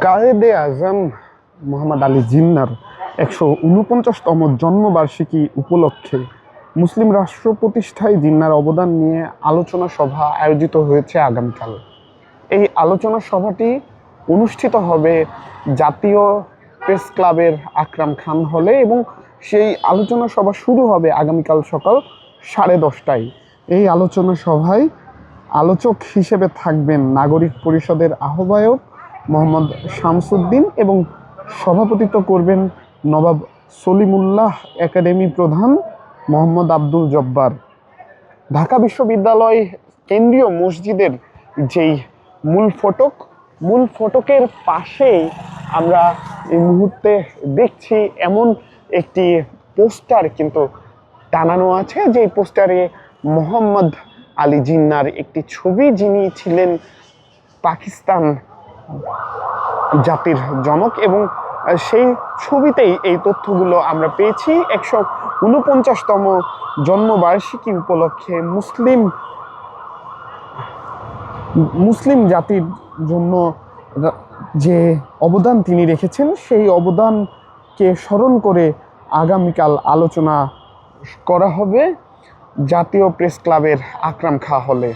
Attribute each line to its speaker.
Speaker 1: কায়েদে আজম মোহাম্মদ আলী জিন্নার ১৪৯তম জন্মবার্ষিকী উপলক্ষে মুসলিম রাষ্ট্র প্রতিষ্ঠায় জিন্নার অবদান নিয়ে আলোচনা সভা আয়োজিত হয়েছে আগামীকাল। এই আলোচনা সভাটি অনুষ্ঠিত হবে জাতীয় প্রেস ক্লাবের আকরাম খান হলে এবং সেই আলোচনা সভা শুরু হবে আগামীকাল সকাল 10:30টায়। এই আলোচনা সভায় আলোচক হিসেবে থাকবেন নাগরিক পরিষদের আহ্বায়ক মোহাম্মদ শামসুদ্দিন এবং সভাপতিত্ব করবেন নবাব সলিমুল্লাহ একাডেমি প্রধান মোহাম্মদ আব্দুল জব্বার। ঢাকা বিশ্ববিদ্যালয় কেন্দ্রীয় মসজিদের যেই মূল ফটকের পাশেই আমরা এই মুহূর্তে দেখছি এমন একটি পোস্টার কিন্তু টানানো আছে, যে পোস্টারে মোহাম্মদ আলী জিন্নার একটি ছবি, যিনি ছিলেন পাকিস্তান জাতির জনক, এবং সেই ছবিতেই এই তথ্যগুলো আমরা পেয়েছি। ১৪৯তম জন্মবার্ষিকী উপলক্ষে মুসলিম জাতির জন্য যে অবদান তিনি রেখেছেন সেই অবদানকে স্মরণ করে আগামীকাল আলোচনা করা হবে জাতীয় প্রেস ক্লাবের আকরাম খাঁ হলে।